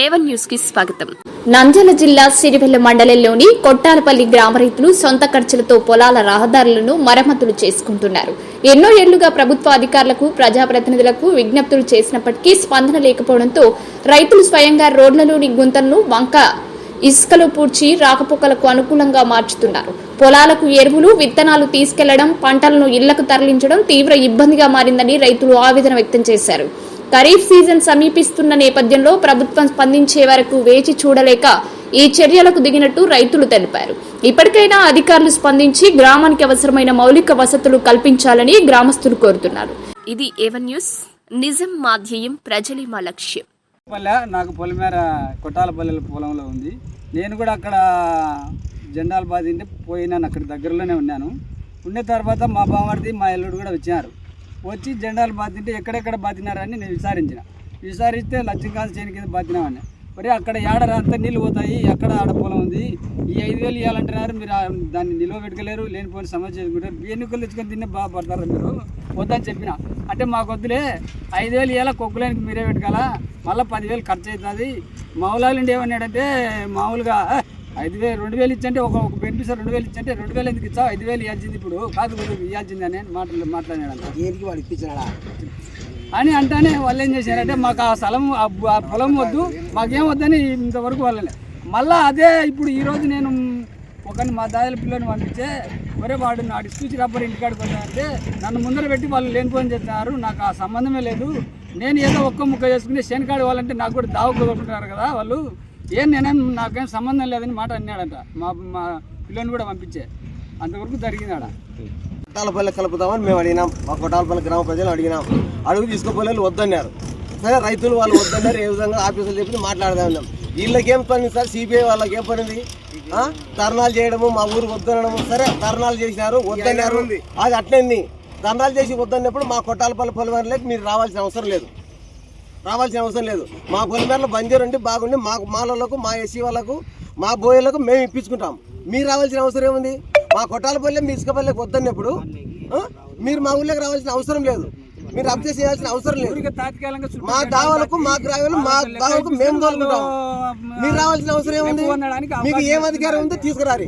A1 news కి స్వాగతం. నంద్యాల జిల్లా సిరివెల్ల మండలంలోని కొట్టాలపల్లి గ్రామ రైతులు సొంత ఖర్చులతో పొలాల రహదారులను మరమ్మతులు చేసుకుంటున్నారు. ఎన్నో ఏళ్లుగా ప్రభుత్వ అధికారులకు ప్రజాప్రతినిధులకు విజ్ఞప్తులు చేసినప్పటికీ స్పందన లేకపోవడంతో రైతులు స్వయంగా రోడ్లలోని గుంతలను వంక ఇసుకలో పూడ్చి రాకపోకలకు అనుకూలంగా మార్చుతున్నారు. పొలాలకు ఎరువులు విత్తనాలు తీసుకెళ్లడం, పంటలను ఇళ్లకు తరలించడం తీవ్ర ఇబ్బందిగా మారిందని రైతులు ఆవేదన వ్యక్తం చేశారు. ఖరీఫ్ సీజన్ సమీపిస్తున్న నేపథ్యంలో ప్రభుత్వం స్పందించే వరకు వేచి చూడలేక ఈ చర్యలకు దిగినట్టు రైతులు తెలిపారు. ఇప్పటికైనా అధికారులు స్పందించి గ్రామానికి అవసరమైన మౌలిక వసతులు కల్పించాలని గ్రామస్తులు కోరుతున్నారు. ఇది A1 న్యూస్. నిజం మా ధ్యేయం, ప్రజలే మా లక్ష్యం. నాకు పొలమేర కొట్టాలపల్లి పొలంలో ఉంది. నేను కూడా అక్కడ జెండాలు బాధింటే పోయినాను, అక్కడ దగ్గరలోనే ఉన్నాను. ఉన్న తర్వాత మా బామర్ది మా ఎల్లుడు కూడా వచ్చి జెండాలు బాధింటే ఎక్కడెక్కడ బాధినారని నేను విచారిస్తే లక్ష్మీకాంత్ చేను కింద బాధినామని. మరి అక్కడ ఏడరా అంతా నీళ్ళు పోతాయి, ఎక్కడ ఆడ పొలం ఉంది, ఈ 5,000 ఇవ్వాలంటున్నారు, మీరు దాన్ని నిల్వ పెట్టుకోలేరు, లేనిపోయిన సమస్య చేసుకుంటారు, ఎన్నికలు తెచ్చుకొని తిన్నే బాగుపడతారు, మీరు వద్దని చెప్పిన. అంటే మాకు వద్దులే, 5,000 ఇవ్వాలా, కొక్కులేనికి మీరే పెట్టుకోవాలా, మళ్ళీ 10,000 ఖర్చు అవుతుంది. మా ఊళ్ళో ఏమన్నాడంటే మామూలుగా 5,000 2,000 ఇచ్చంటే ఒక బెనిఫిషియర్ 2,000 ఇచ్చంటే 2,000 ఎందుకు ఇచ్చావు, 5,000 ఇవ్వాల్సింది, ఇప్పుడు కాదు ఇవ్వాల్సింది అని మాట్లాడాడు అని. అంటానే వాళ్ళు ఏం చేశారంటే మాకు ఆ స్థలం ఆ పొలం వద్దు, మాకేం వద్దని ఇంతవరకు వాళ్ళని. మళ్ళీ అదే ఇప్పుడు ఈరోజు నేను ఒకరిని మా దాదాల పిల్లని పంపించే, ఒరే వాడు నా డిస్ప్యూట్ రబ్బర్ ఇంటికాడికి వస్తానంటే నన్ను ముందర పెట్టి వాళ్ళు లేనిపోని చెప్తున్నారు. నాకు ఆ సంబంధమే లేదు, నేను ఏదో ఒక్క ముక్క చేసుకుని శనికాడు వాళ్ళంటే నాకు కూడా దావకు కోరుకుంటున్నారు కదా వాళ్ళు, నాకేం సంబంధం లేదని మాట అన్నాడంట. మా పిల్లని కూడా పంపించే, అంతవరకు జరిగిందాడ. కొట్టాలపల్లి కలుపుతామని మేము అడిగినాం, మా కొట్టాలపల్లి గ్రామ ప్రజలు అడిగినాం. అడుగు తీసుకోపోలే వద్దన్నారు. సరే రైతులు వాళ్ళు వద్దన్నారు, ఏ విధంగా ఆఫీసులు చెప్పి మాట్లాడదాం. వీళ్ళకేం పని సార్, సిపిఐ వాళ్ళకి ఏం పనిది, ధర్నాలు చేయడము, మా ఊరు వద్దనడము. సరే ధర్నాలు చేసినారు, వద్దన్నారు, అది అట్లయింది. ధర్నాలు చేసి వద్దన్నప్పుడు మా కొట్టాలపల్లి పొలమేరలోకి మీరు రావాల్సిన అవసరం లేదు. మా పొలిమేరలో బంజరు ఉండి బాగుండి మాలకు మా ఎస్సీ వాళ్ళకు మా బోయలకు మేము ఇప్పించుకుంటాం. మీరు రావాల్సిన అవసరం ఏముంది? మా కొట్టాలపల్లి మీ ఇసుకపల్లికి వద్దన్నప్పుడు మీరు మా ఊళ్ళోకి రావాల్సిన అవసరం లేదు, మీరు అబ్జెక్ట్ చేయాల్సిన అవసరం లేదు. మా దావలకు మా గ్రామాలు మా దావలకు మేము తోలుకుంటాం. మీరు రావాల్సిన అవసరం ఏముంది? మీకు ఏం అధికారం ఉందో తీసుకురారి.